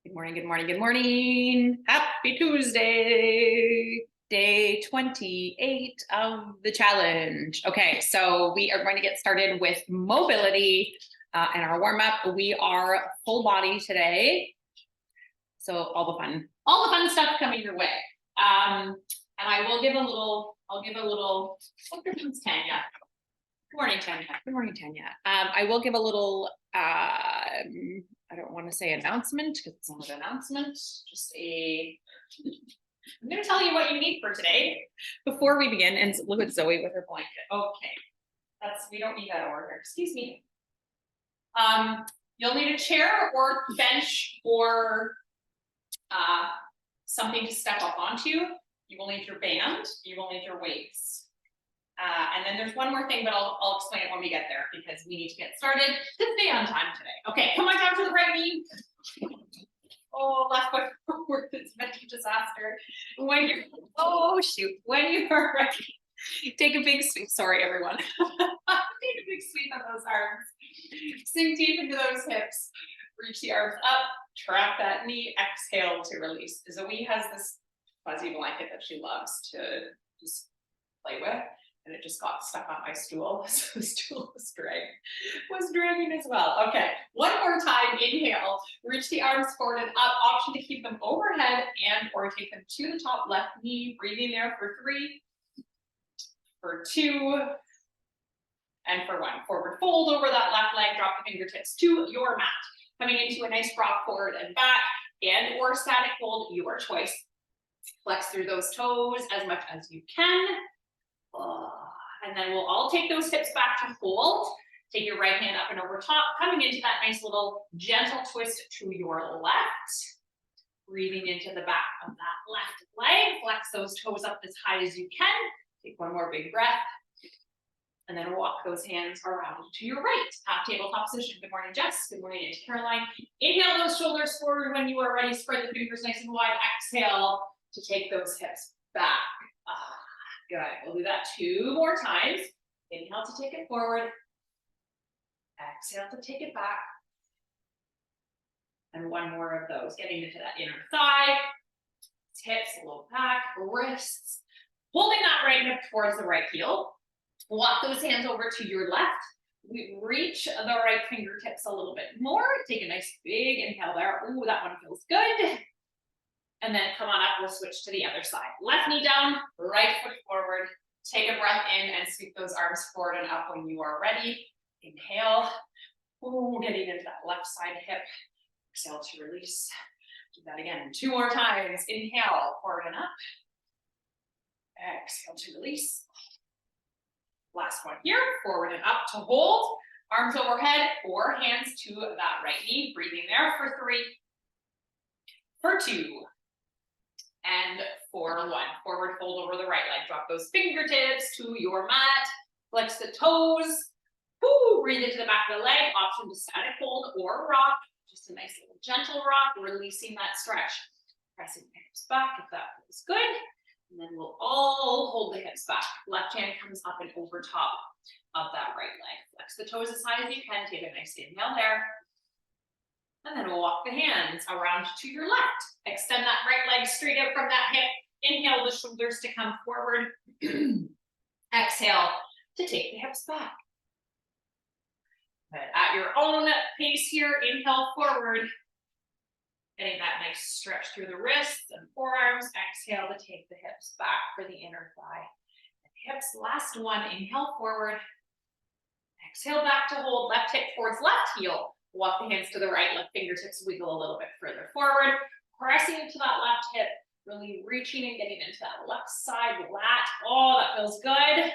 Good morning, good morning, good morning. Happy Tuesday, day 28 of the challenge. Okay, so we are going to get started with mobility and our warm-up. We are full body today. So all the fun stuff coming your way. And I will give a little, what's your name's Tanya? Good morning, Tanya. Good morning, Tanya. I will give a little, I don't want to say announcement because it's not an announcement, I'm going to tell you what you need for today before we begin. And look at Zoe with her blanket. Okay, we don't need that order. Excuse me. You'll need a chair or bench or something to step up onto. You will need your band. You will need your weights. And then there's one more thing, but I'll explain it when we get there because we need to get started to stay on time today. Okay, come on down to the right knee. Oh, left foot forward, it's meant to disaster. When you're ready, take a big sweep. Sorry, everyone. Take a big sweep of those arms. Sink deep into those hips. Reach the arms up, trap that knee, exhale to release. Zoe has this fuzzy blanket that she loves to just play with. And it just got stuck on my stool. So the stool was dragging as well. Okay, one more time, inhale, reach the arms forward and up, option to keep them overhead and or take them to the top left knee, breathing there for 3, for 2, and for 1. Forward fold over that left leg, drop the fingertips to your mat. Coming into a nice rock forward and back, and or static hold, your choice. Flex through those toes as much as you can. And then we'll all take those hips back to hold. Take your right hand up and over top, coming into that nice little gentle twist to your left. Breathing into the back of that left leg. Flex those toes up as high as you can. Take one more big breath. And then walk those hands around to your right. Half tabletop position. Good morning, Jess. Good morning, Aunt Caroline. Inhale those shoulders forward when you are ready. Spread the fingers nice and wide. Exhale to take those hips back. Good. We'll do that 2 more times. Inhale to take it forward. Exhale to take it back. And 1 more of those. Getting into that inner thigh. Hips, low back, wrists. Holding that right hip towards the right heel. Walk those hands over to your left. We reach the right fingertips a little bit more. Take a nice big inhale there. Ooh, that one feels good. And then come on up, we'll switch to the other side. Left knee down, right foot forward. Take a breath in and sweep those arms forward and up when you are ready. Inhale. Ooh, getting into that left side hip. Exhale to release. Do that again 2 more times. Inhale, forward and up. Exhale to release. Last one here, forward and up to hold. Arms overhead or hands to that right knee. Breathing there for 3, for 2, and for 1. Forward fold over the right leg. Drop those fingertips to your mat. Flex the toes. Woo, breathe into the back of the leg. Option to static hold or rock. Just a nice little gentle rock. Releasing that stretch. Pressing the hips back if that feels good. And then we'll all hold the hips back. Left hand comes up and over top of that right leg. Flex the toes as high as you can. Take a nice inhale there. And then we'll walk the hands around to your left. Extend that right leg straight out from that hip. Inhale the shoulders to come forward. Exhale to take the hips back. But at your own pace here, inhale forward. Getting that nice stretch through the wrists and forearms. Exhale to take the hips back for the inner thigh. And hips, last one. Inhale forward. Exhale back to hold. Left hip towards left heel. Walk the hands to the right, left fingertips wiggle a little bit further forward. Pressing into that left hip, really reaching and getting into that left side lat. Oh, that feels good.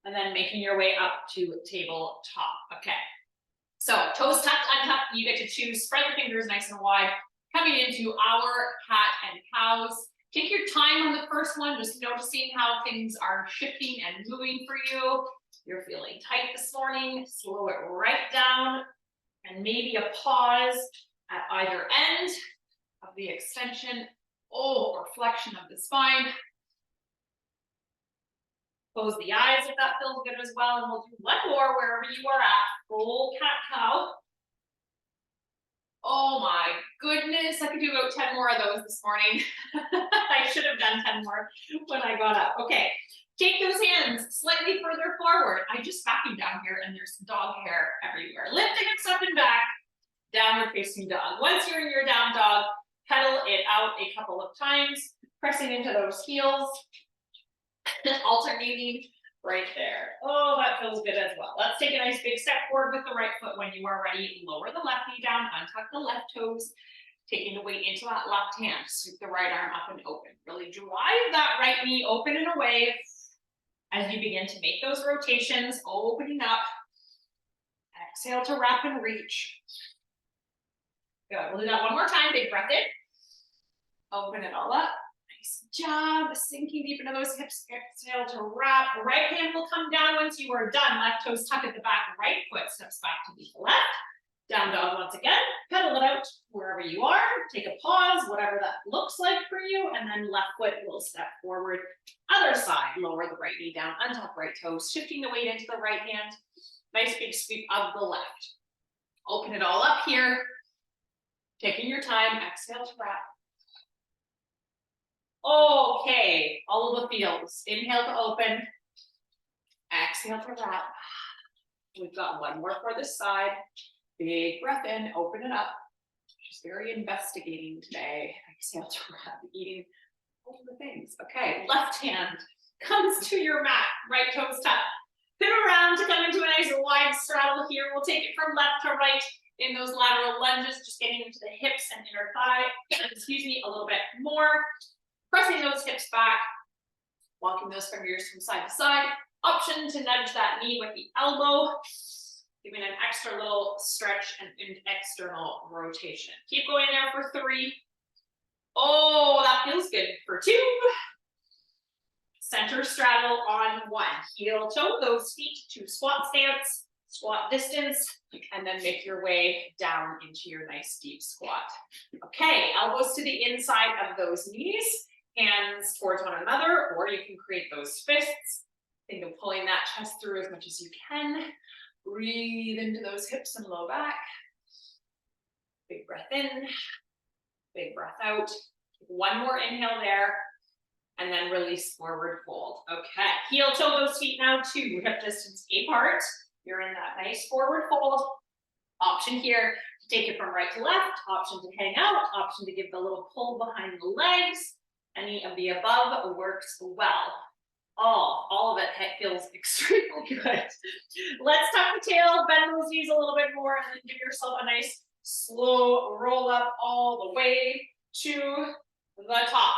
And then making your way up to tabletop. Okay. So toes tucked, untucked, you get to choose. Spread the fingers nice and wide. Coming into our cat and cows. Take your time on the first one, just noticing how things are shifting and moving for you. You're feeling tight this morning. Slow it right down. And maybe a pause at either end of the extension or flexion of the spine. Close the eyes if that feels good as well. And we'll do 1 more wherever you are at. Full cat-cow. Oh my goodness. could do about 10 more of those this morning. I should have done 10 more when I got up. Okay, take those hands slightly further forward. I just vacuumed down here and there's dog hair everywhere. Lift the hips up and back, downward facing dog. Once you're in your down dog, pedal it out a couple of times, pressing into those heels, alternating right there. Oh, that feels good as well. Let's take a nice big step forward with the right foot. When you are ready, lower the left knee down, untuck the left toes, taking the weight into that left hand. Sweep the right arm up and open. Really drive that right knee open and away as you begin to make those rotations, opening up. Exhale to wrap and reach. Good. We'll do that one more time. Big breath in. Open it all up. Nice job. Sinking deep into those hips. Exhale to wrap. Right hand will come down once you are done. Left toes tuck at the back. Right foot steps back to the left. Down dog once again. Pedal it out wherever you are. Take a pause, whatever that looks like for you. And then left foot will step forward. Other side. Lower the right knee down. Untuck right toes. Shifting the weight into the right hand. Nice big sweep of the left. Open it all up here. Taking your time. Exhale to wrap. Okay, all of the feels. Inhale to open. Exhale to wrap. We've got one more for this side. Big breath in, open it up. She's very investigating today. Exhale to wrap, eating all the things. Okay, left hand comes to your mat, right toes tucked. Pivot around to come into a nice wide straddle here. We'll take it from left to right in those lateral lunges, just getting into the hips and inner thigh. Excuse me, a little bit more. Pressing those hips back, walking those fingers from side to side. Option to nudge that knee with the elbow, giving an extra little stretch and an external rotation. Keep going there for 3. Oh, that feels good for 2. Center straddle on 1. Heel toe those feet to squat stance, squat distance, and then make your way down into your nice deep squat. Okay, elbows to the inside of those knees. Hands towards one another, or you can create those fists. Think of pulling that chest through as much as you can. Breathe into those hips and low back. Big breath in, big breath out. One more inhale there, and then release forward fold. Okay, heel toe those feet now to hip distance apart. You're in that nice forward fold. Option here to take it from right to left, option to hang out, option to give the little pull behind the legs. Any of the above works well. All of it feels extremely good. Let's tuck the tail, bend those knees a little bit more, and then give yourself a nice slow roll up all the way to the top.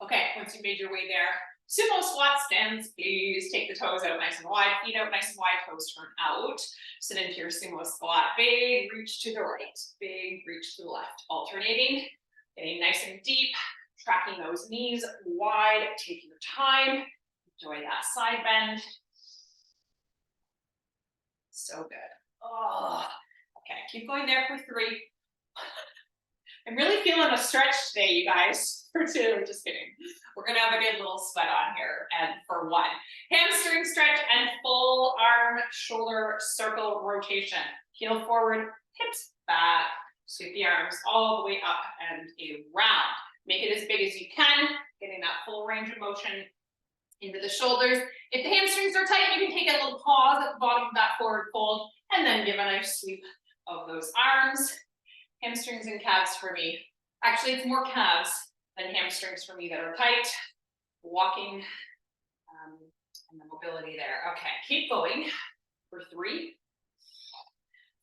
Okay, once you made your way there, sumo squat stance, please take the toes out nice and wide, feet out nice and wide, toes turn out. Sit into your sumo squat, big reach to the right, big reach to the left, alternating, getting nice and deep. Tracking those knees wide, take your time. Enjoy that side bend. So good. Oh, okay, keep going there for 3. I'm really feeling a stretch today, you guys. For 2, just kidding. We're gonna have a good little sweat on here. And for 1, hamstring stretch and full arm shoulder circle rotation. Heel forward, hips back. Sweep the arms all the way up and around. Make it as big as you can, getting that full range of motion into the shoulders. If the hamstrings are tight, you can take a little pause at the bottom of that forward fold and then give a nice sweep of those arms. Hamstrings and calves for me. Actually, it's more calves than hamstrings for me that are tight. Walking and the mobility there. Okay, keep going for 3,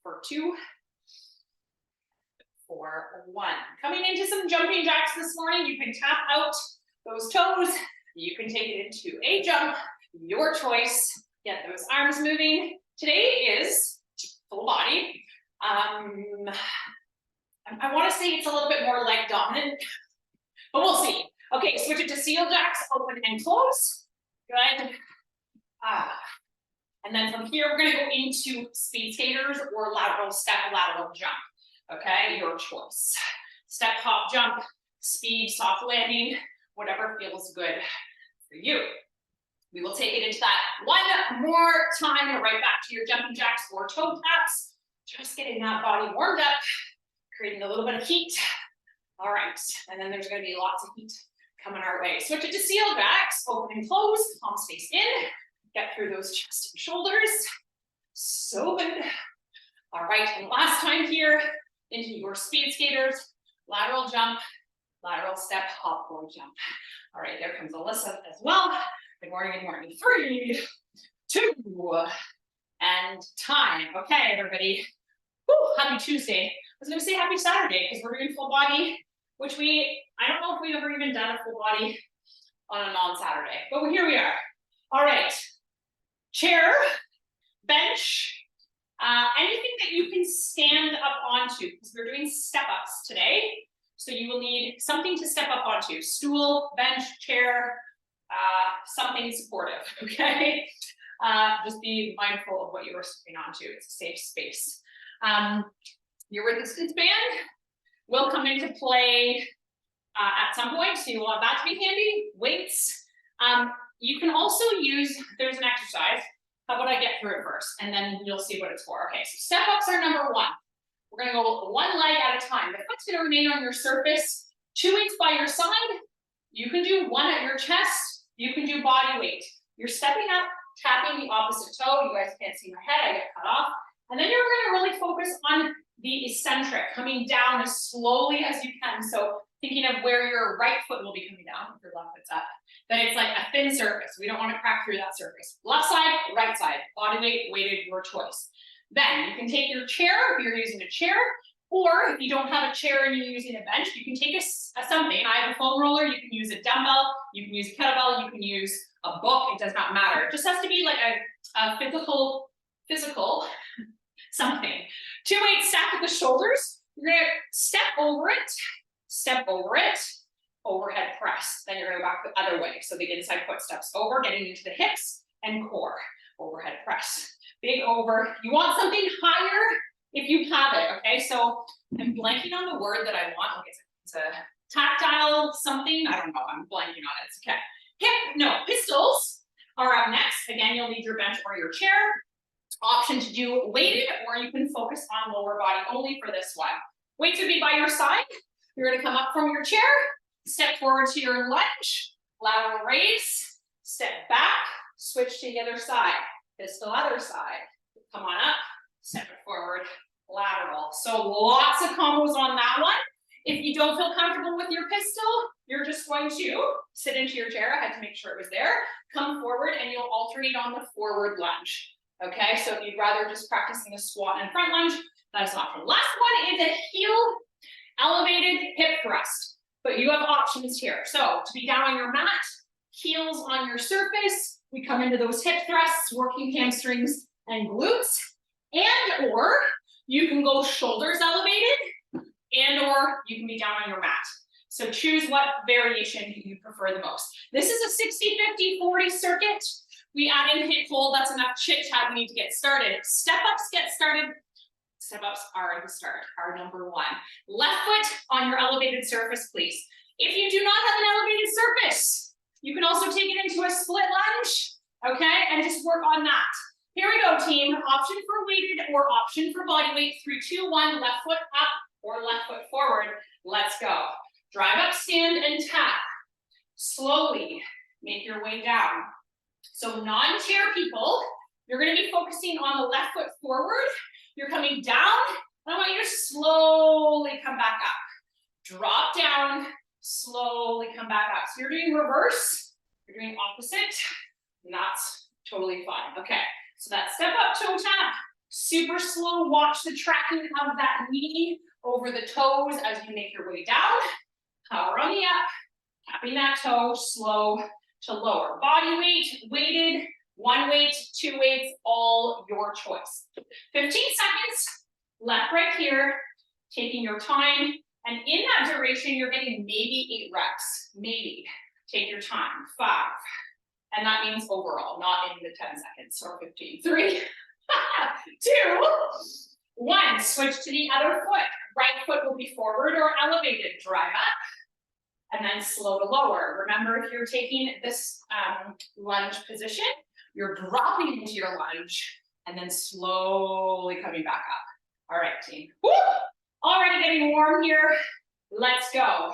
for 2, for 1. Coming into some jumping jacks this morning, you can tap out those toes. You can take it into a jump, your choice. Get those arms moving. Today is full body. I want to say it's a little bit more leg dominant, but we'll see. Okay, switch it to seal jacks, open and close. Good. And then from here, we're going to go into speed skaters or lateral step, lateral jump. Okay, your choice. Step, hop, jump, speed, soft landing, whatever feels good for you. We will take it into that one more time, right back to your jumping jacks or toe taps. Just getting that body warmed up, creating a little bit of heat. All right, and then there's gonna be lots of heat coming our way. Switch it to sealed backs, open and close, palms face in, get through those chest and shoulders. So good. All right, and last time here, into your speed skaters, lateral jump, lateral step, hop, forward jump. All right, there comes Alyssa as well. Good morning, good morning. 3, 2, and time. Okay, everybody. Woo, happy Tuesday. I was gonna say happy Saturday because we're doing full body, which I don't know if we've ever even done a full body on a non-Saturday, but here we are. All right, chair, bench, anything that you can stand up onto, because we're doing step-ups today. So you will need something to step up onto, stool, bench, chair, something supportive, okay? Just be mindful of what you are stepping onto. It's a safe space. Your resistance band will come into play at some point, so you want that to be handy. Weights. You can also use, there's an exercise. How about I get through it first, and then you'll see what it's for. Okay, so step-ups are number 1. We're gonna go one leg at a time. The foot's gonna remain on your surface, 2 weights by your side. You can do 1 at your chest. You can do body weight. You're stepping up, tapping the opposite toe. You guys can't see my head, I get cut off. And then you're gonna really focus on the eccentric, coming down as slowly as you can. So thinking of where your right foot will be coming down, if your left foot's up, that it's like a thin surface. We don't wanna crack through that surface. Left side, right side, body weight, weighted, your choice. Then you can take your chair if you're using a chair, or if you don't have a chair and you're using a bench, you can take a something. I have a foam roller, you can use a dumbbell, you can use a kettlebell, you can use a book, it does not matter. It just has to be like a physical something. 2 weights stacked at the shoulders. You're gonna step over it, overhead press. Then you're gonna go back the other way. So the inside foot steps over, getting into the hips and core. Overhead press. Big over. You want something higher if you have it, okay? So I'm blanking on the word that I want. Like it's a tactile something. I don't know. I'm blanking on it. It's okay. Pistols are up next. Again, you'll need your bench or your chair. Option to do weighted, or you can focus on lower body only for this one. Weights would be by your side. You're gonna come up from your chair, step forward to your lunge, lateral raise, step back, switch to the other side. Pistol other side. Come on up, step it forward, lateral. So lots of combos on that one. If you don't feel comfortable with your pistol, you're just going to sit into your chair. I had to make sure it was there. Come forward and you'll alternate on the forward lunge. Okay, so if you'd rather just practicing a squat and front lunge, that is an option. Last one is a heel elevated hip thrust, but you have options here. So to be down on your mat, heels on your surface, we come into those hip thrusts, working hamstrings and glutes, and or you can go shoulders elevated, and or you can be down on your mat. So choose what variation you prefer the most. This is a 60, 50, 40 circuit. We add in hip hold, that's enough chit chat, we need to get started. Step-ups get started. Step-ups are the start, are number 1. Left foot on your elevated surface, please. If you do not have an elevated surface, you can also take it into a split lunge, okay? And just work on that. Here we go, team. Option for weighted or option for body weight. 3, 2, 1, left foot up or left foot forward. Let's go. Drive up, stand, and tap. Slowly make your way down. So non-chair people, you're gonna be focusing on the left foot forward. You're coming down, and I want you to slowly come back up. Drop down, slowly come back up. So you're doing reverse, you're doing opposite, and that's totally fine. Okay, so that step up toe tap, super slow. Watch the tracking of that knee over the toes as you make your way down. Power on the up, tapping that toe, slow to lower. Body weight, weighted, 1 weight, 2 weights, all your choice. 15 seconds, left, right here, taking your time. And in that duration, you're getting maybe 8 reps, maybe. Take your time, 5. And that means overall, not in the 10 seconds or 15. 3, 2, 1. Switch to the other foot. Right foot will be forward or elevated. Drive up. And then slow to lower. Remember, if you're taking this lunge position, you're dropping into your lunge and then slowly coming back up. All right, team. Woo! Already getting warm here. Let's go.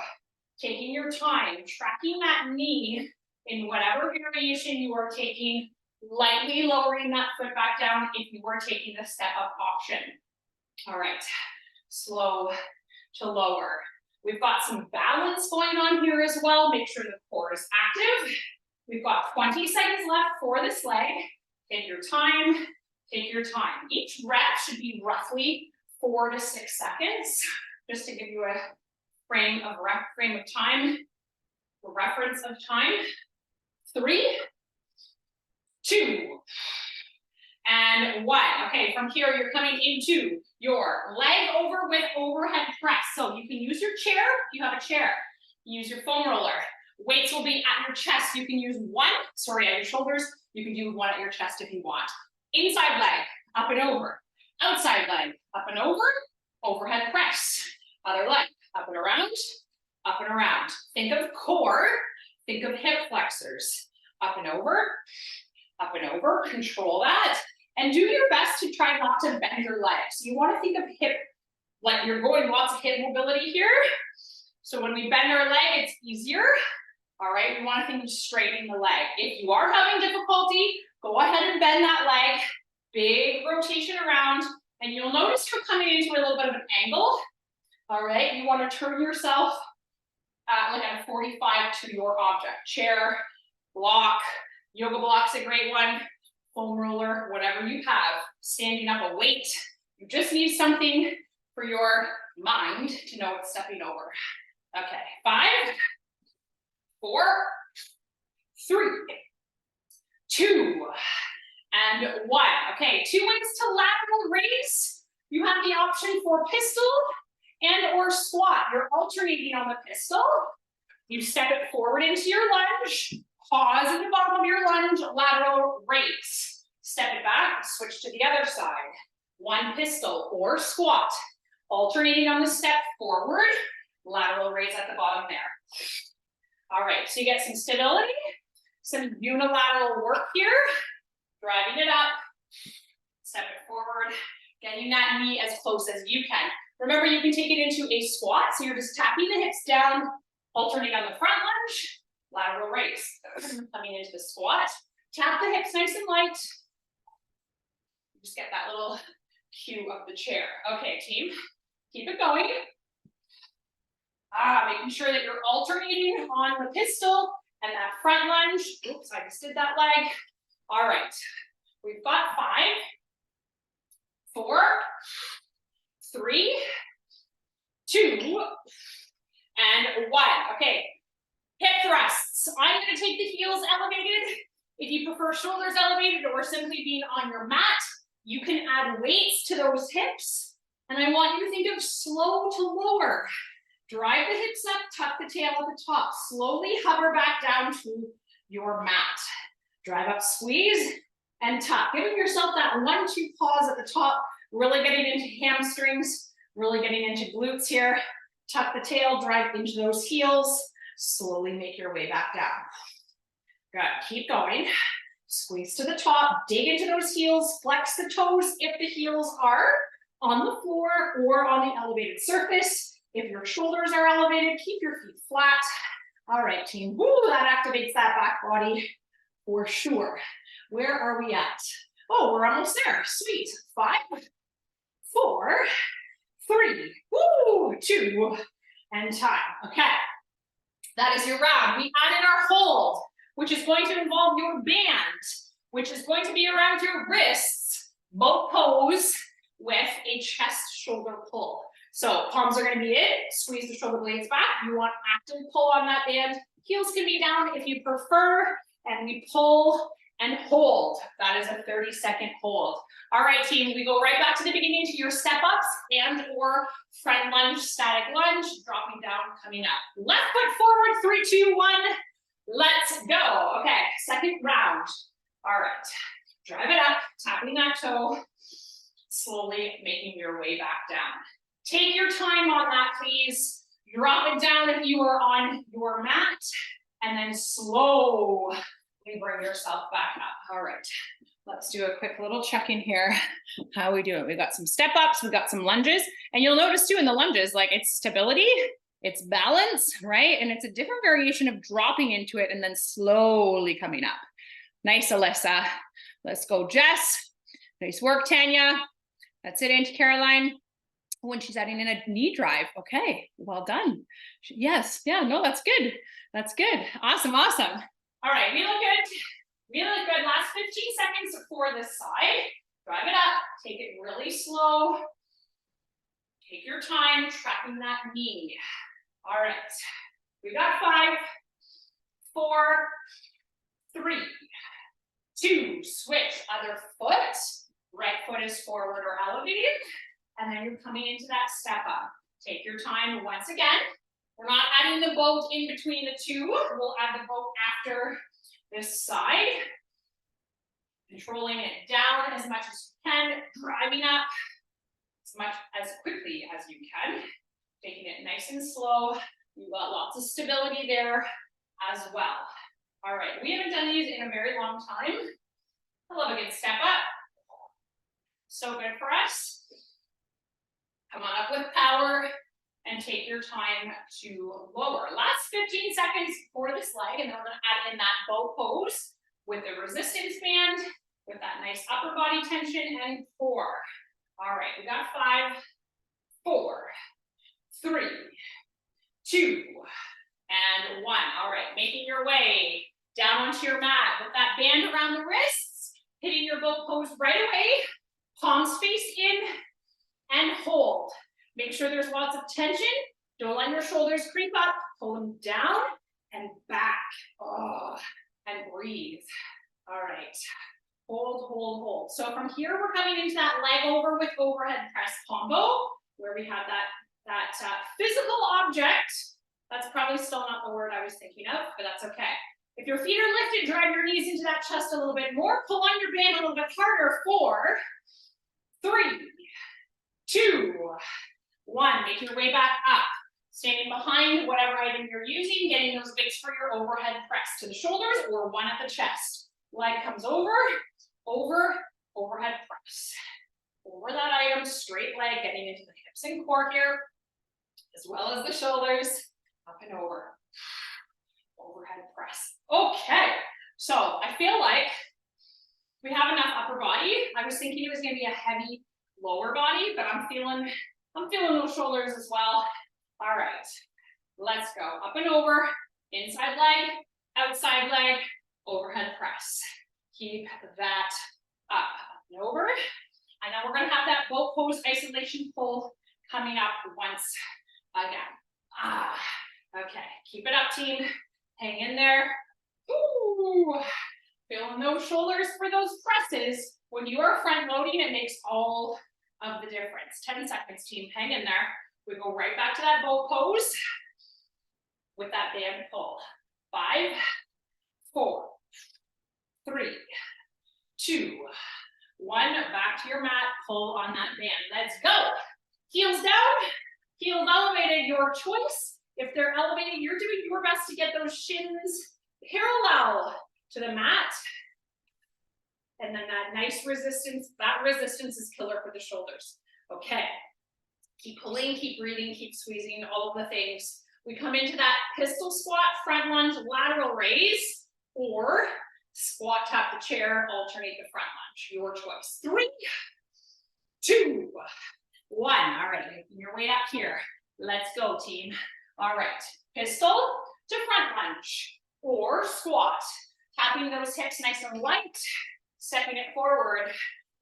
Taking your time, tracking that knee in whatever variation you are taking, lightly lowering that foot back down if you are taking the step up option. All right, slow to lower. We've got some balance going on here as well. Make sure the core is active. We've got 20 seconds left for this leg. Take your time, take your time. Each rep should be roughly 4 to 6 seconds, just to give you a frame of time, a reference of time. 3, 2, and 1. Okay, from here, you're coming into your leg over with overhead press. So you can use your chair, if you have a chair. Use your foam roller. Weights will be at your chest. You can use one, at your shoulders. You can do one at your chest if you want. Inside leg, up and over. Outside leg, up and over. Overhead press. Other leg, up and around, up and around. Think of core, think of hip flexors. Up and over, control that. And do your best to try not to bend your legs. You want to think of hip, like you're going lots of hip mobility here. So when we bend our leg, it's easier. All right, we want to think of straightening the leg. If you are having difficulty, go ahead and bend that leg. Big rotation around, and you'll notice you're coming into a little bit of an angle. All right, you want to turn yourself like at a 45 to your object. Chair, block, yoga block's a great one, foam roller, whatever you have. Standing up a weight. You just need something for your mind to know it's stepping over. Okay, 5, 4, 3, 2, and 1. Okay, 2 wings to lateral raise. You have the option for pistol and or squat. You're alternating on the pistol. You step it forward into your lunge, pause at the bottom of your lunge, lateral raise. Step it back, switch to the other side. 1 pistol or squat. Alternating on the step forward, lateral raise at the bottom there. All right, so you get some stability, some unilateral work here, driving it up, step it forward, getting that knee as close as you can. Remember, you can take it into a squat, so you're just tapping the hips down, alternate on the front lunge, lateral raise. Coming into the squat, tap the hips nice and light. Just get that little cue of the chair. Okay, team, keep it going. Making sure that you're alternating on the pistol and that front lunge. Oops, I just did that leg. All right, we've got 5, 4, 3, 2, and 1. Okay, hip thrusts. I'm going to take the heels elevated. If you prefer shoulders elevated or simply being on your mat, you can add weights to those hips. And I want you to think of slow to lower. Drive the hips up, tuck the tail at the top. Slowly hover back down to your mat. Drive up, squeeze, and tuck. Giving yourself that 1-2 pause at the top, really getting into hamstrings, really getting into glutes here. Tuck the tail, drive into those heels. Slowly make your way back down. Good, keep going. Squeeze to the top, dig into those heels, flex the toes if the heels are on the floor or on the elevated surface. If your shoulders are elevated, keep your feet flat. All right, team. Woo, that activates that back body for sure. Where are we at? Oh, we're almost there. Sweet. 5, 4, 3, 2, and time. Okay. That is your round. We added our hold, which is going to involve your band, which is going to be around your wrists, both pose with a chest shoulder pull. So palms are going to be in, squeeze the shoulder blades back. You want active pull on that band. Heels can be down if you prefer, and we pull and hold. That is a 30-second hold. All right, team, we go right back to the beginning to your step-ups and or front lunge, static lunge, dropping down, coming up. Left foot forward, 3, 2, 1. Let's go. Okay, second round. All right, drive it up, tapping that toe, slowly making your way back down. Take your time on that, please. Drop it down if you are on your mat, and then slowly bring yourself back up. All right, let's do a quick little check-in here. How we doing? We've got some step-ups, we've got some lunges, and you'll notice too in the lunges, like it's stability, It's balance, right? And it's a different variation of dropping into it and then slowly coming up. Nice, Alyssa. Let's go, Jess. Nice work, Tanya. That's it, Auntie Caroline. When she's adding in a knee drive. Okay, well done. Yes, yeah, no, that's good. That's good. Awesome, awesome. All right, we look good. We look good. Last 15 seconds for this side. Drive it up. Take it really slow. Take your time tracking that knee. All right, we got 5, 4, 3, 2, switch other foot. Right foot is forward or elevated. And then you're coming into that step up. Take your time once again. We're not adding the boat in between the two. We'll add the boat after this side. Controlling it down as much as you can, driving up as quickly as you can. Taking it nice and slow. You've got lots of stability there as well. All right, we haven't done these in a very long time. I love a good step up. So good for us. Come on up with power and take your time to lower. Last 15 seconds for this leg, and then we're gonna add in that bow pose with the resistance band, with that nice upper body tension, and 4. All right, we got 5, 4, 3, 2, and 1. All right, making your way down onto your mat with that band around the wrists, hitting your bow pose right away, palms face in, and hold. Make sure there's lots of tension. Don't let your shoulders creep up. Pull them down and back. Oh, and breathe. All right. Hold, hold, hold. So from here, we're coming into that leg over with overhead press combo, where we have that physical object. That's probably still not the word I was thinking of, but that's okay. If your feet are lifted, drive your knees into that chest a little bit more. Pull on your band a little bit harder. 4, 3, 2, 1. Make your way back up. Standing behind whatever item you're using, getting those weights for your overhead press to the shoulders or one at the chest. Leg comes over, overhead press. Over that item, straight leg, getting into the hips and core here, as well as the shoulders, up and over. Overhead press. Okay, so I feel like we have enough upper body. I was thinking it was gonna be a heavy lower body, but I'm feeling those shoulders as well. All right, let's go. Up and over, inside leg, outside leg, overhead press. Keep that up and over. And now we're gonna have that boat pose isolation pull coming up once again. Okay, keep it up, team. Hang in there. Ooh, feeling those shoulders for those presses. When you are front loading, it makes all of the difference. 10 seconds, team, hang in there. We go right back to that boat pose with that band pull. 5, 4, 3, 2, 1. Back to your mat, pull on that band. Let's go. Heels down, heels elevated, your choice. If they're elevated, you're doing your best to get those shins parallel to the mat. And then that nice resistance, that resistance is killer for the shoulders. Okay, keep pulling, keep breathing, keep squeezing, all of the things. We come into that pistol squat, front lunge, lateral raise, or squat, tap the chair, alternate the front lunge, your choice. 3, 2, 1. All right, making your way up here. Let's go, team. All right, pistol to front lunge, or squat. Tapping those hips nice and light, stepping it forward,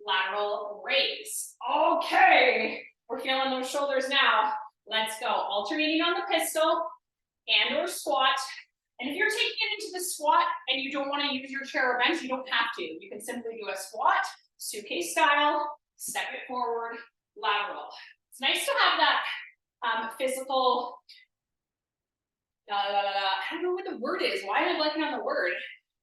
lateral raise. Okay, we're feeling those shoulders now. Let's go, alternating on the pistol and or squat. And if you're taking it into the squat and you don't want to use your chair or bench, you don't have to. You can simply do a squat, suitcase style, step it forward, lateral. It's nice to have that physical, I don't know what the word is. Why am I blanking on the word?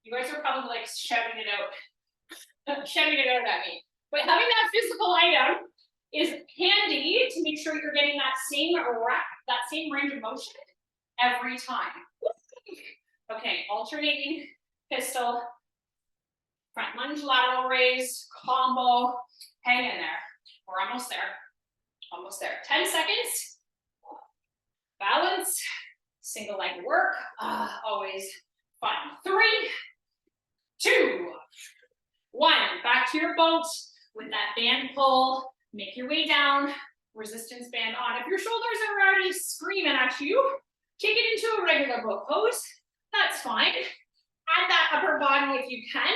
You guys are probably like shouting it out, shouting it out at me. But having that physical item is handy to make sure you're getting that same range of motion every time. Okay, alternating pistol, front lunge, lateral raise, combo. Hang in there. We're almost there. Almost there. 10 seconds. Balance. single leg work, always fun. 3, 2, 1. Back to your boat with that band pull. Make your way down, resistance band on. If your shoulders are already screaming at you, take it into a regular boat pose. That's fine. Add that upper body if you can.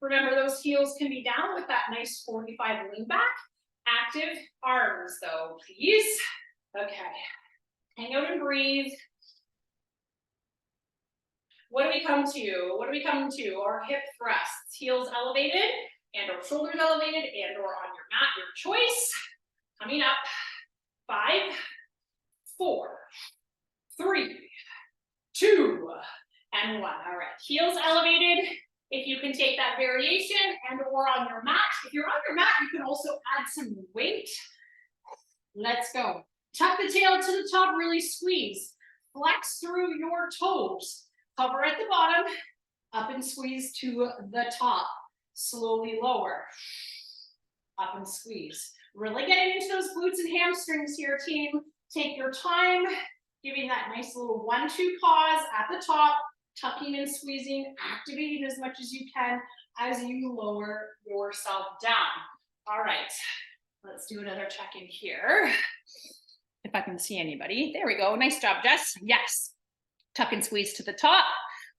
Remember, those heels can be down with that nice 45 lean back. Active arms though, please. Okay, hang out and breathe. What do we come to? What do we come to? Our hip thrusts, heels elevated and or shoulders elevated and or on your mat, your choice. Coming up, 5, 4, 3, 2, and 1. All right, heels elevated. If you can take that variation and or on your mat. If you're on your mat, you can also add some weight. Let's go. Tuck the tail to the top, really squeeze. Flex through your toes. Hover at the bottom, up and squeeze to the top. Slowly lower, up and squeeze. Really getting into those glutes and hamstrings here, team. Take your time, giving that nice little 1-2 pause at the top, tucking and squeezing, activating as much as you can as you lower yourself down. All right, let's do another check-in here. If I can see anybody. There we go. Nice job, Jess. Yes. Tuck and squeeze to the top.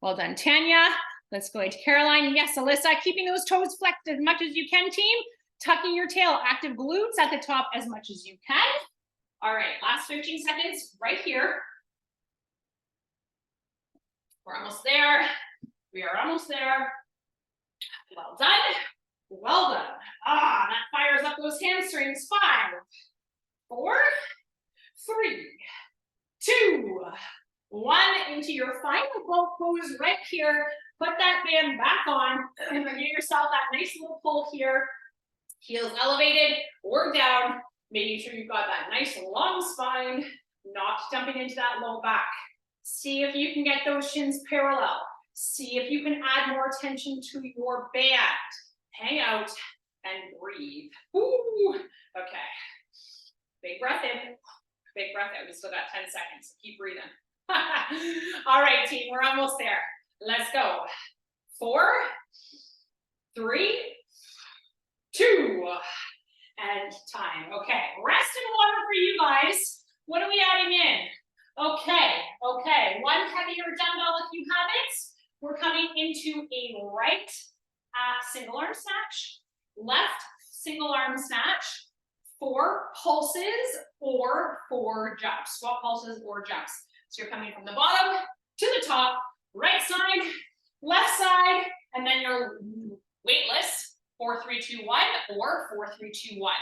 Well done, Tanya. Let's go into Caroline. Yes, Alyssa, keeping those toes flexed as much as you can, team. Tucking your tail, active glutes at the top as much as you can. All right, last 15 seconds right here. We're almost there. We are almost there. Well done. Well done. That fires up those hamstrings. 5, 4, 3, 2, 1. Into your final boat pose right here. Put that band back on and then give yourself that nice little pull here. Heels elevated or down, making sure you've got that nice long spine, not dumping into that low back. See if you can get those shins parallel. See if you can add more attention to your band. Hang out and breathe. Ooh. Okay. Big breath in, big breath out. We still got 10 seconds, so keep breathing. All right, team, we're almost there. Let's go. 4, 3, 2, and time. Okay, rest and water for you guys. What are we adding in? Okay, one heavier dumbbell if you have it. We're coming into a right single arm snatch, left single arm snatch, 4 pulses or 4 jumps, swap pulses or jumps. So you're coming from the bottom to the top, right side, left side, and then you're weightless, 4, 3, 2, 1, or 4, 3, 2, 1.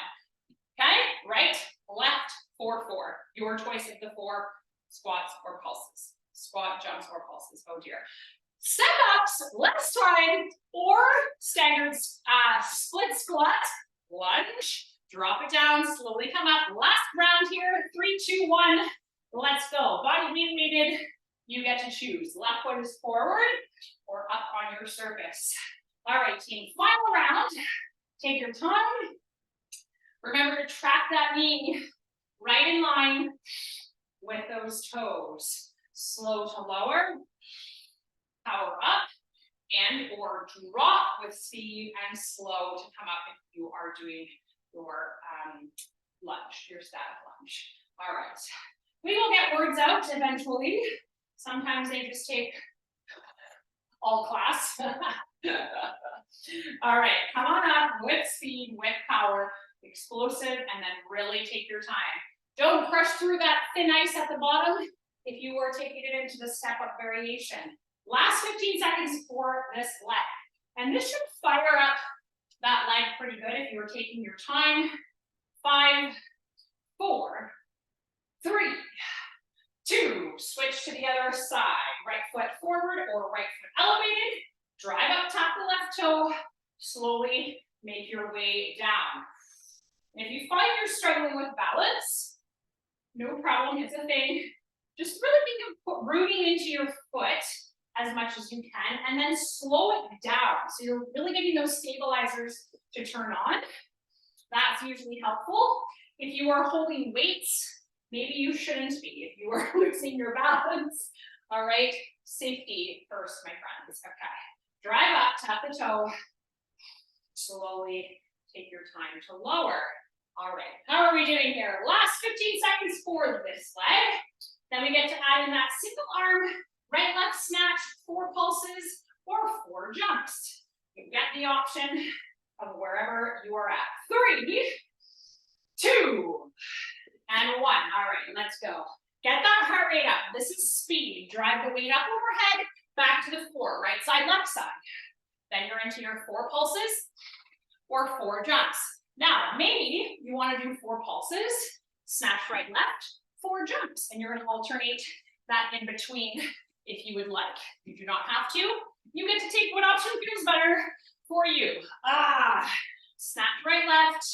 Okay, right, left, 4, 4. Your choice of the 4 squats or pulses. Squat, jumps, or pulses. Oh dear. Step ups, last time, or staggered split squat, lunge, drop it down, slowly come up. Last round here, 3, 2, 1. Let's go. Body being weighted, you get to choose. Left foot is forward or up on your surface. All right, team, final round. Take your time. Remember to track that knee right in line with those toes. Slow to lower, power up, and or drop with speed and slow to come up if you are doing your lunge, your static lunge. All right. We will get words out eventually. Sometimes they just take all class. All right, come on up with speed, with power, explosive, and then really take your time. Don't crush through that thin ice at the bottom if you were taking it into the step up variation. Last 15 seconds for this leg. And this should fire up that leg pretty good if you were taking your time. 5, 4, 3, 2, switch to the other side. Right foot forward or right foot elevated. Drive up, tap the left toe. Slowly make your way down. If you find you're struggling with balance, no problem, it's a thing. Just really think of rooting into your foot as much as you can, and then slow it down. So you're really getting those stabilizers to turn on. That's usually helpful. If you are holding weights, maybe you shouldn't be. If you are losing losing your balance. All right, safety first, my friends. Okay, drive up, tap the toe. Slowly take your time to lower. All right, how are we doing here? Last 15 seconds for this leg. Then we get to add in that single arm, right, left snatch, 4 pulses or 4 jumps. You get the option of wherever you are at. 3, 2, and 1. All right, let's go. Get that heart rate up. This is speed. Drive the weight up overhead, back to the floor, right side, left side. Then you're into your 4 pulses or 4 jumps. Now, maybe you want to do 4 pulses, snatch right, left, 4 jumps, and you're going to alternate that in between if you would like. You do not have to. You get to take what option feels better for you. Snatch right, left,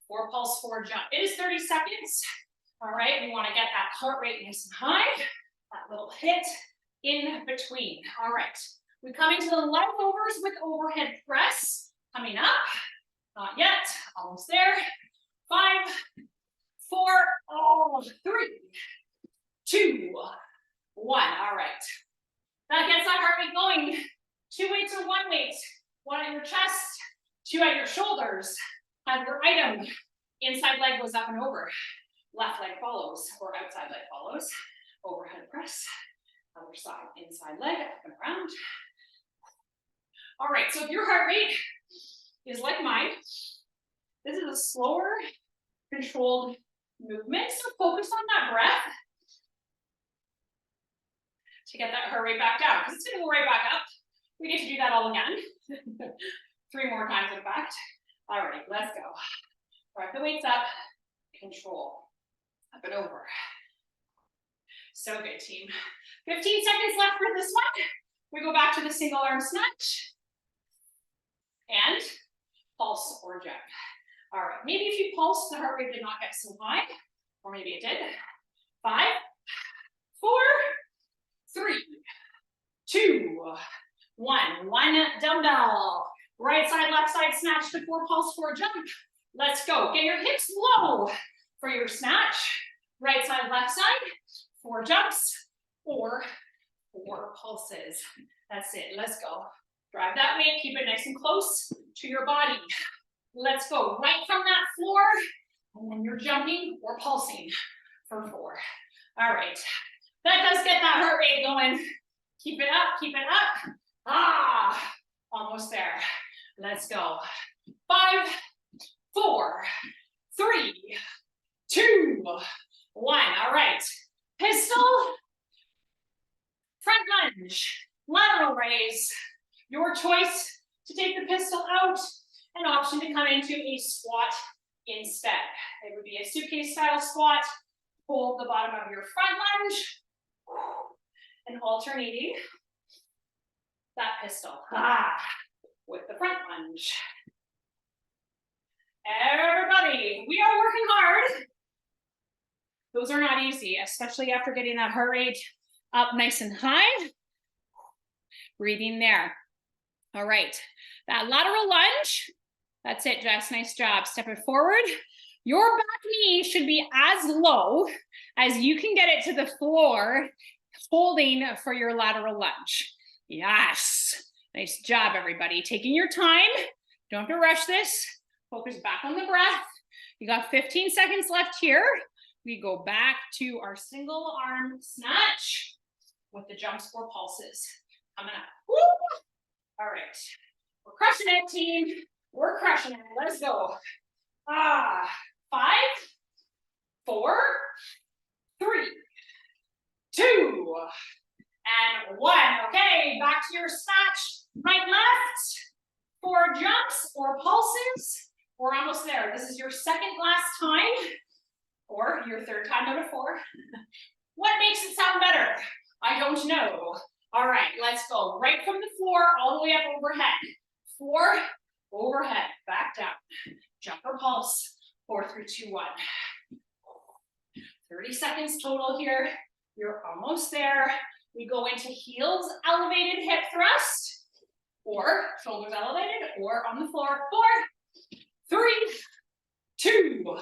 4 pulse, 4 jump. It is 30 seconds. All right, we want to get that heart rate nice and high, that little hit in between. All right, we come into the leftovers with overhead press. Coming up, not yet, almost there. 5, 4, 3, 2, 1. All right, that gets that heart rate going. 2 weights or 1 weight. 1 at your chest, 2 at your shoulders. Have your item. Inside leg goes up and over. Left leg follows, or outside leg follows. Overhead press. Other side, inside leg, up and around. All right, so if your heart rate is like mine, this is a slower, controlled movement. So focus on that breath to get that heart rate back down, because it's going to go right back up. We get to do that all again. 3 more times, in fact. All right, let's go. Drive the weights up, control, up and over. So good, team. 15 seconds left for this one. We go back to the single arm snatch and pulse or jump. All right, maybe if you pulse, the heart rate did not get so high, or maybe it did. 5, 4, 3, 2, 1. 1 dumbbell. Right side, left side snatch to 4 pulse, 4 jump. Let's go. Get your hips low for your snatch. Right side, left side, 4 jumps or 4 pulses. That's it. Let's go. Drive that weight. Keep it nice and close to your body. Let's go right from that floor. And then you're jumping or pulsing for 4. All right. That does get that heart rate going. Keep it up. Keep it up. Almost there. Let's go. 5, 4, 3, 2, 1. All right. Pistol, front lunge, lateral raise. Your choice to take the pistol out, an option to come into a squat instead. It would be a suitcase style squat. Hold the bottom of your front lunge and alternating that pistol with the front lunge. Everybody, we are working hard. Those are not easy, especially after getting that heart rate up nice and high. Breathing there. All right, that lateral lunge. That's it, Jess, nice job. Step it forward. Your back knee should be as low as you can get it to the floor, holding for your lateral lunge. Yes, nice job, everybody. Taking your time, don't have to rush this. Focus back on the breath. You got 15 seconds left here. We go back to our single arm snatch with the jumps or pulses. Coming up. Woo! All right, we're crushing it, team. We're crushing it. Let's go. 5, 4, 3, 2, and 1. Okay, back to your snatch. Right, left. 4 jumps or pulses. We're almost there. This is your second last time, or your third time out of 4. What makes it sound better? I don't know. All right, let's go. Right from the floor, all the way up overhead. 4, overhead, back down. Jump or pulse. 4, 3, 2, 1. 30 seconds total here. You're almost there. We go into heels, elevated hip thrust, or shoulders elevated, or on the floor. 4, 3, 2,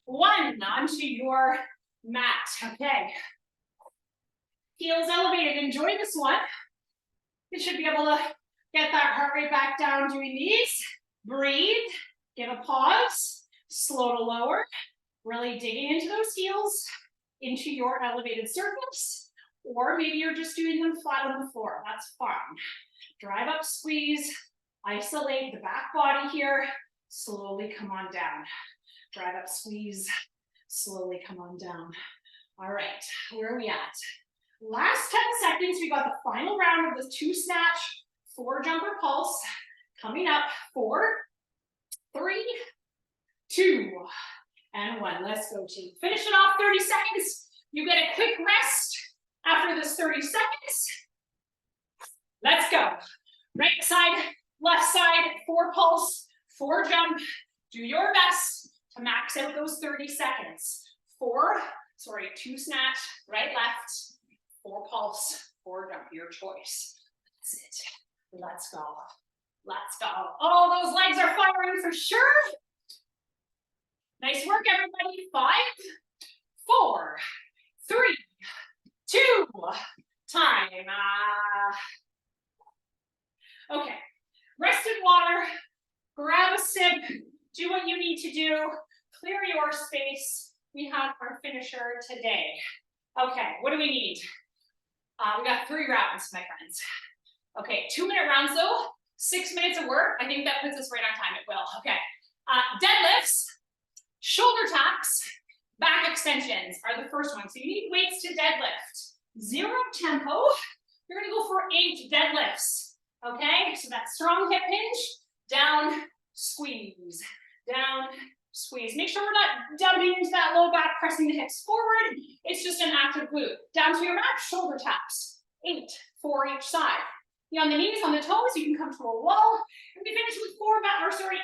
1. Onto your mat. Okay. Heels elevated. Enjoy this one. You should be able to get that heart rate back down doing these. Breathe. Give a pause. Slow to lower. Really digging into those heels, into your elevated surface. Or maybe you're just doing them flat on the floor. That's fine. Drive up, squeeze. Isolate the back body here. Slowly come on down. Drive up, squeeze. Slowly come on down. All right, where are we at? Last 10 seconds, we got the final round of the 2 snatch, 4 jumper pulse. Coming up, 4, 3, 2, and 1. Let's go, team. Finish it off 30 seconds. You get a quick rest after this 30 seconds. Let's go. Right side, left side, 4 pulse, 4 jump. Do your best to max out those 30 seconds. 2 snatch, right, left, 4 pulse, 4 jump, your choice. That's it. Let's go. Let's go. Oh, those legs are firing for sure. Nice work, everybody. 5, 4, 3, 2, time. Okay, rest in water, grab a sip, do what you need to do, clear your space. We have our finisher today. Okay, what do we need? We got 3 rounds, my friends. Okay, 2-minute rounds though, 6 minutes of work. I think that puts us right on time, it will. Okay, deadlifts, shoulder taps, back extensions are the first ones. So you need weights to deadlift. 0 tempo, you're gonna go for 8 deadlifts. Okay, so that strong hip hinge, down, squeeze, down, squeeze. Make sure we're not dumping into that low back, pressing the hips forward. It's just an active glute. Down to your mat, shoulder taps. 8, 4 each side. On the knees, on the toes, you can come to a wall. And we finish with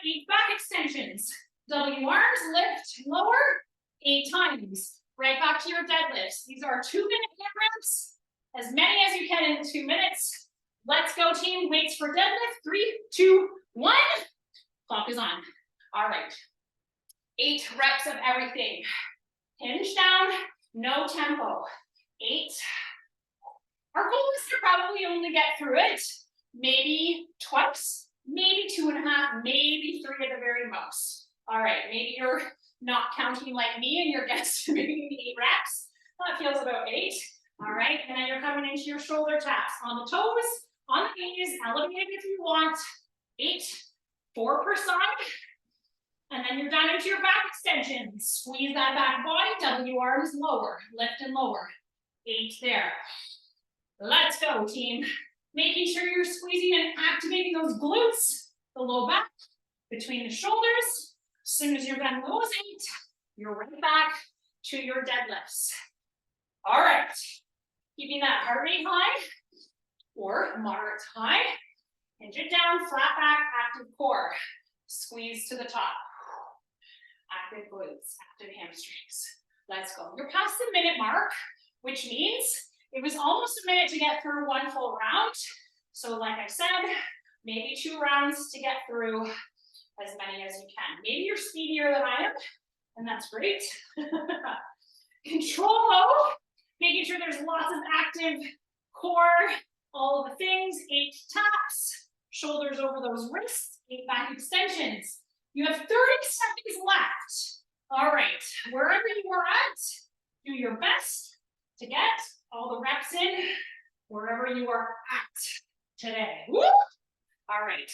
8 back extensions. W arms, lift, lower, 8 times. Right back to your deadlifts. These are 2-minute hip reps, as many as you can in 2 minutes. Let's go, team. Weights for deadlift. 3, 2, 1. Clock is on. All right. 8 reps of everything. Hinge down, no tempo. 8. Our goal is to probably only get through it maybe twice, maybe 2.5, maybe 3 at the very most. All right, maybe you're not counting like me and you're guesstimating 8 reps. That feels about 8. All right, and then you're coming into your shoulder taps on the toes, on the knees, elevated if you want. 8, 4 per side. And then you're down into your back extensions. Squeeze that back body, W arms lower, lift and lower. 8 there. Let's go, team. Making sure you're squeezing and activating those glutes, the low back, between the shoulders. As soon as you're done those 8, you're right back to your deadlifts. All right. Keeping that heart rate high or moderate to high. Hinge it down, flat back, active core. Squeeze to the top. Active glutes, active hamstrings. Let's go. You're past the minute mark, which means it was almost a minute to get through 1 full round. So like I said, maybe 2 rounds to get through as many as you can. Maybe you're speedier than I am, and that's great. Control O, making sure there's lots of active core, all of the things. 8 taps, shoulders over those wrists, 8 back extensions. You have 30 seconds left. All right, wherever you are at, do your best to get all the reps in wherever you are at today. Woo! All right,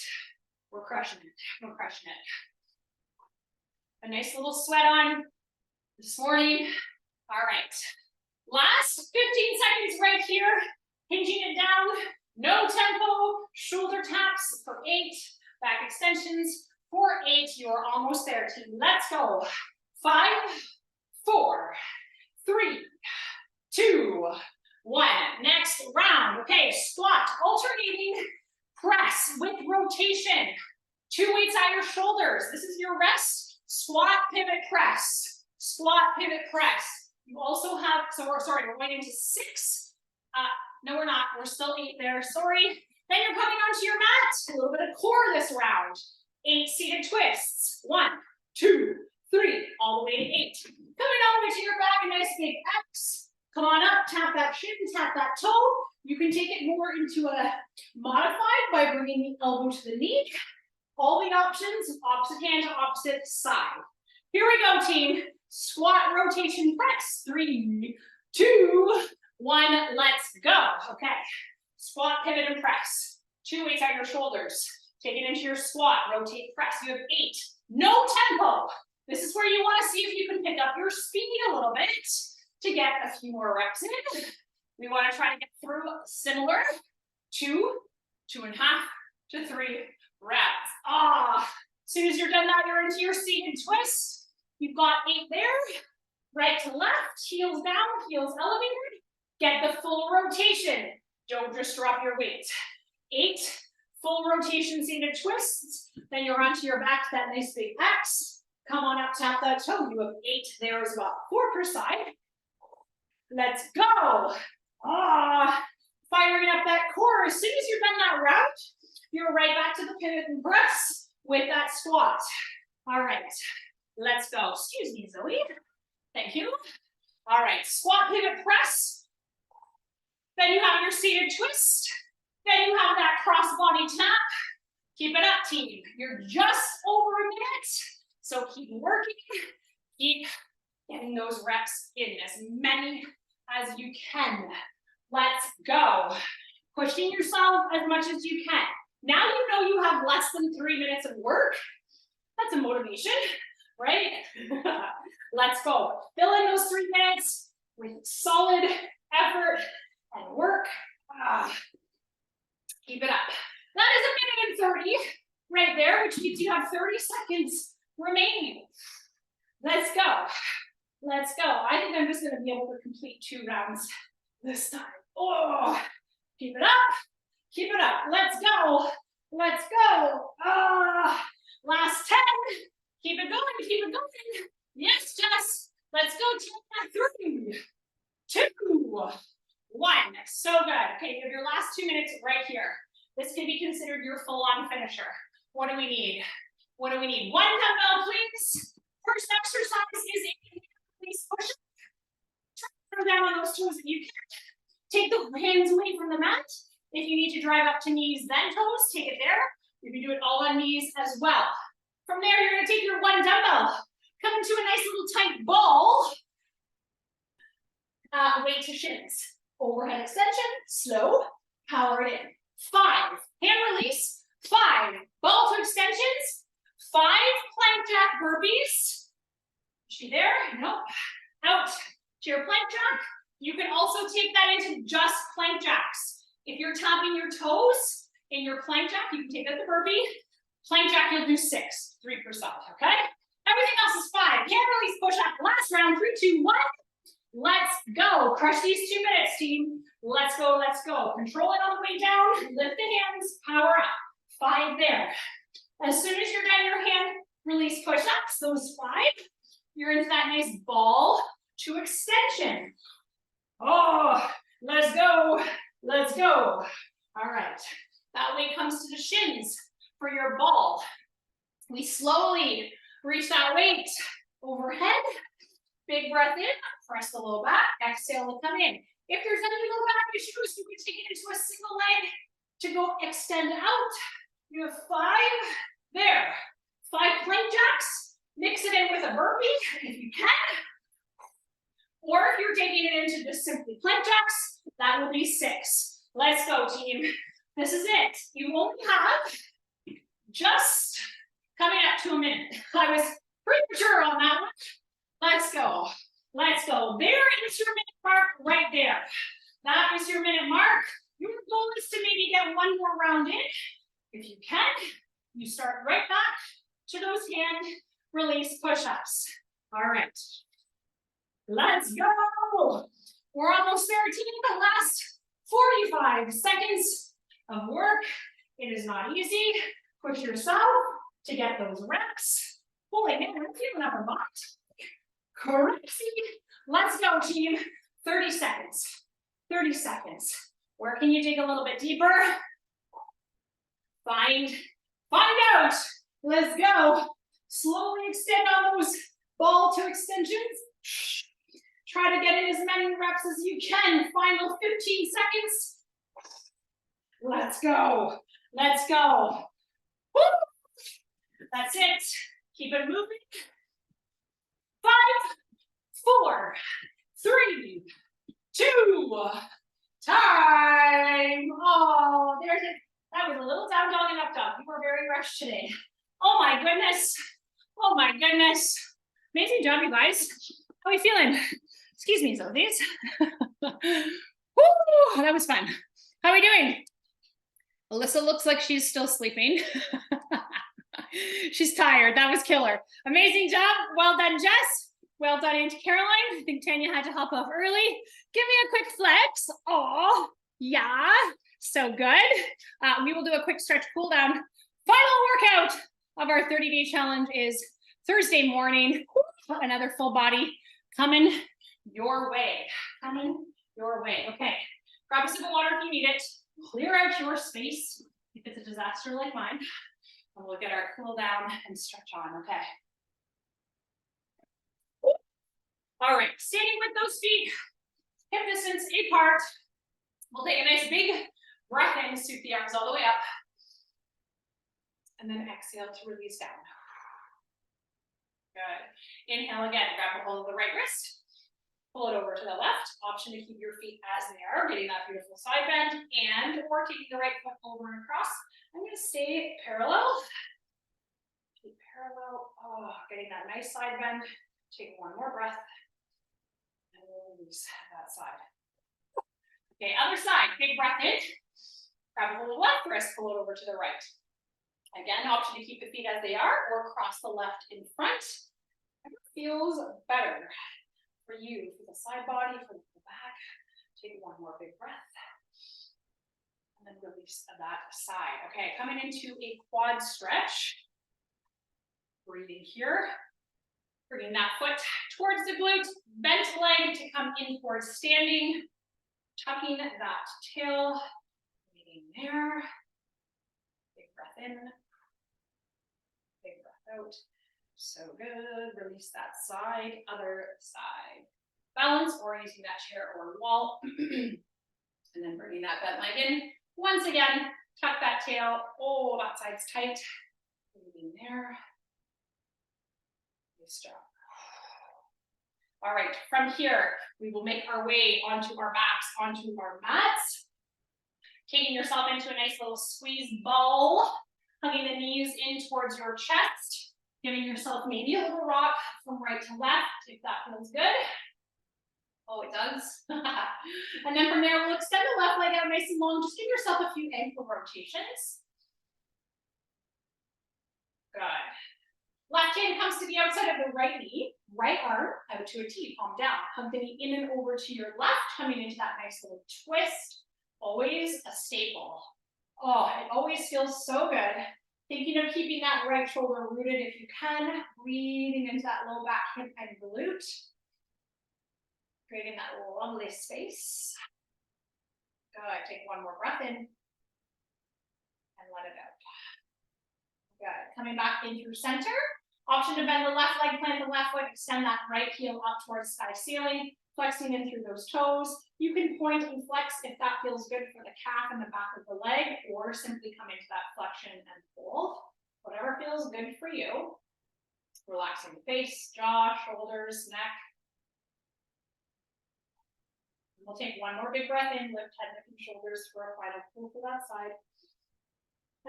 we're crushing it. We're crushing it. A nice little sweat on this morning. All right, last 15 seconds right here. Hinging it down, no tempo, shoulder taps for 8, back extensions for 8. You're almost there, team. Let's go. 5, 4, 3, 2, 1. Next round. Okay, squat, alternating press with rotation. 2 weights at your shoulders. This is your rest. Squat, pivot, press. Squat, pivot, press. You also have, we're going into 6. No, we're not. We're still 8 there. Sorry. Then you're coming onto your mat. A little bit of core this round. 8 seated twists. 1, 2, 3, all the way to 8. Coming all the way to your back, a nice big X. Come on up, tap that shin, tap that toe. You can take it more into a modified by bringing the elbow to the knee. All the options, opposite hand to opposite side. Here we go, team. Squat, rotation, press. 3, 2, 1, let's go. Okay. Squat, pivot, and press. 2 weights at your shoulders. Take it into your squat, rotate, press. You have 8. No tempo. This is where you want to see if you can pick up your speed a little bit to get a few more reps in. We want to try to get through similar 2, 2.5 to 3 reps. As soon as you're done that, you're into your seated twist. You've got 8 there. Right to left, heels down, heels elevated. Get the full rotation. Don't just drop your weight. 8, full rotation seated twists. Then you're onto your back to that nice big X. Come on up, tap that toe. You have 8 there as well. 4 per side. Let's go. Firing up that core. As soon as you've done that route, you're right back to the pivot and press with that squat. All right, let's go. Excuse me, Zoe. Thank you. All right, squat, pivot, press. Then you have your seated twist. Then you have that cross body tap. Keep it up, team. You're just over a minute. So keep working. Keep getting those reps in, as many as you can. Let's go. Pushing yourself as much as you can. Now you know you have less than 3 minutes of work. That's a motivation, right? Let's go. Fill in those 3 minutes with solid effort and work. Keep it up. That is 1 minute and 30 right there, which means you have 30 seconds remaining. Let's go. Let's go. I think I'm just going to be able to complete 2 rounds this time. Keep it up. Keep it up. Let's go. Let's go. Last 10. Keep it going. Keep it going. Yes, Jess. Let's go. 3, 2, 1. So good. Okay, you have your last 2 minutes right here. This can be considered your full-on finisher. What do we need? What do we need? 1 dumbbell, please. First exercise is a please push up. Try to throw down on those toes if you can. Take the hands away from the mat. If you need to drive up to knees, then toes, take it there. You can do it all on knees as well. From there, you're going to take your 1 dumbbell. Come into a nice little tight ball. Weight to shins. Overhead extension, slow, power it in. 5, hand release. 5, ball to extensions. 5, plank jack burpees. Is she there? Nope. Out to your plank jack. You can also take that into just plank jacks. If you're tapping your toes in your plank jack, you can take that to burpee. Plank jack, you'll do 6, 3%, okay? Everything else is 5. Hand release, push up. Last round, 3, 2, 1. Let's go. Crush these 2 minutes, team. Let's go, let's go. Control it on the way down. Lift the hands, power up. 5 there. As soon as you're done your hand release push-ups, those 5, you're into that nice ball to extension. Let's go. Let's go. All right. That weight comes to the shins for your ball. We slowly reach that weight overhead. Big breath in, press the low back, exhale to come in. If there's any low back issues, you can take it into a single leg to go extend out. You have 5 there. 5 plank jacks, mix it in with a burpee if you can. Or if you're taking it into just simply plank jacks, that will be 6. Let's go, team. This is it. You only have just coming up to a minute. I was premature on that one. Let's go. Let's go. There is your minute mark right there. That is your minute mark. Your goal is to maybe get 1 more round in. If you can, you start right back to those hand release push-ups. All right. Let's go. We're almost there, team. The last 45 seconds of work. It is not easy. Push yourself to get those reps. Holy man, I'm feeling upper body. Crazy. Let's go, team. 30 seconds. 30 seconds. Where can you dig a little bit deeper? Find out. Let's go. Slowly extend on those ball to extensions. Try to get in as many reps as you can. Final 15 seconds. Let's go. Let's go. Woo! That's it. Keep it moving. 5, 4, 3, 2, time. Oh, there's it. That was a little down dog and up dog. You were very rushed today. Oh my goodness. Oh my goodness. Amazing job, you guys. How are we feeling? Excuse me, Zoldies. Woo, that was fun. How are we doing? Alyssa looks like she's still sleeping. She's tired. That was killer. Amazing job. Well done, Jess. Well done, Auntie Caroline. I think Tanya had to hop off early. Give me a quick flex. Oh, yeah. So good. We will do a quick stretch cool down. Final workout of our 30-day challenge is Thursday morning. Another full body coming your way. Coming your way. Okay. Grab a sip of water if you need it. Clear out your space if it's a disaster like mine. And we'll get our cool down and stretch on. Okay. All right. Standing with those feet hip distance apart. We'll take a nice big breath in, scoop the arms all the way up. And then exhale to release down. Good. Inhale again, grab a hold of the right wrist. Pull it over to the left. Option to keep your feet as they are, getting that beautiful side bend, and or taking the right foot over and across. I'm going to stay parallel. Keep parallel. Oh, getting that nice side bend. Take one more breath. And we'll release that side. Okay, other side. Big breath in. Grab a hold of the left wrist, pull it over to the right. Again, option to keep the feet as they are or cross the left in front. It feels better for you, for the side body, for the back. Take one more big breath. And then release that side. Okay, coming into a quad stretch. Breathing here. Bringing that foot towards the glute. Bent leg to come in towards standing. Tucking that tail. Breathing there. Big breath in. Big breath out. So good. Release that side, other side. Balance or using that chair or wall. And then bringing that bent leg in. Once again, tuck that tail. Oh, that side's tight. Breathing there. Nice job. All right, from here, we will make our way onto our backs, onto our mats. Taking yourself into a nice little squeeze ball. Hugging the knees in towards your chest. Giving yourself maybe a little rock from right to left, if that feels good. Oh, it does. And then from there, we'll extend the left leg out nice and long. Just give yourself a few ankle rotations. Good. Left hand comes to the outside of the right knee. Right arm out to a T, palm down. Hug the knee in and over to your left, coming into that nice little twist. Always a staple. Oh, it always feels so good. Thinking of keeping that right shoulder rooted if you can. Breathing into that low back, hip, and glute. Creating that lovely space. Good. Take one more breath in. And let it out. Good. Coming back in through center. Option to bend the left leg, plant the left foot, extend that right heel up towards sky ceiling. Flexing in through those toes. You can point and flex if that feels good for the calf and the back of the leg, or simply come into that flexion and fold. Whatever feels good for you. Relaxing the face, jaw, shoulders, neck. We'll take one more big breath in, lift head, neck, and shoulders for a final pull for that side.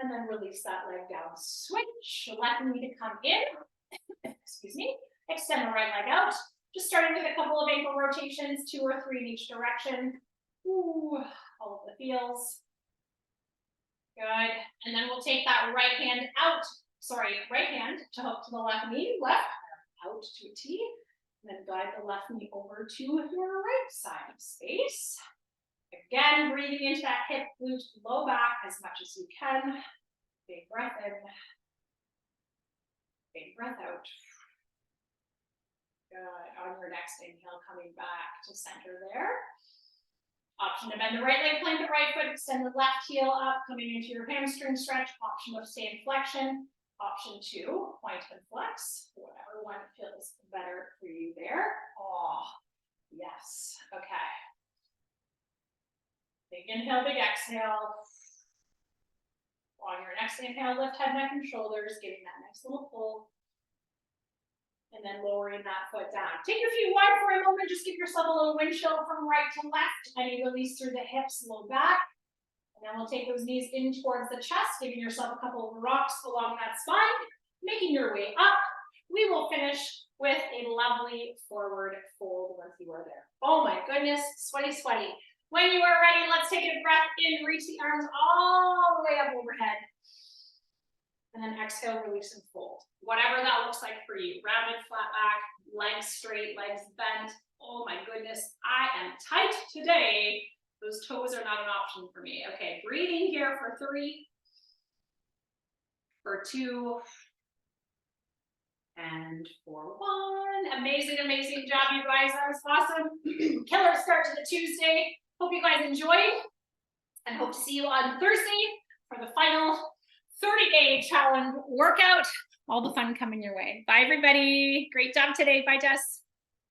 And then release that leg down. Switch, left knee to come in. Excuse me. Extend the right leg out. Just starting with a couple of ankle rotations, 2 or 3 in each direction. Ooh, all of the feels. Good. And then we'll take that right hand to hook to the left knee, left arm out to a T. And then guide the left knee over to your right side of space. Again, breathing into that hip, glute, low back as much as you can. Big breath in. Big breath out. Good. On your next inhale, coming back to center there. Option to bend the right leg, plant the right foot, extend the left heel up, coming into your hamstring stretch. Option to stay in flexion. Option 2, point and flex, whatever one feels better for you there. Oh, yes, okay. Big inhale, big exhale. On your next inhale, lift head, neck, and shoulders, giving that nice little pull. And then lowering that foot down. Take your feet wide for a moment, just give yourself a little wind chill from right to left. Any release through the hips, low back. And then we'll take those knees in towards the chest, giving yourself a couple of rocks along that spine, making your way up. We will finish with a lovely forward fold once you are there. Oh my goodness, sweaty, sweaty. When you are ready, let's take a breath in, reach the arms all the way up overhead. And then exhale, release and fold. Whatever that looks like for you. Rounded, flat back, legs straight, legs bent. Oh my goodness, I am tight today. Those toes are not an option for me. Okay, breathing here for 3, for 2, and for 1. Amazing, amazing job, you guys. That was awesome. Killer start to the Tuesday. Hope you guys enjoyed, and hope to see you on Thursday for the final 30-day challenge workout. All the fun coming your way. Bye, everybody. Great job today. Bye, Jess.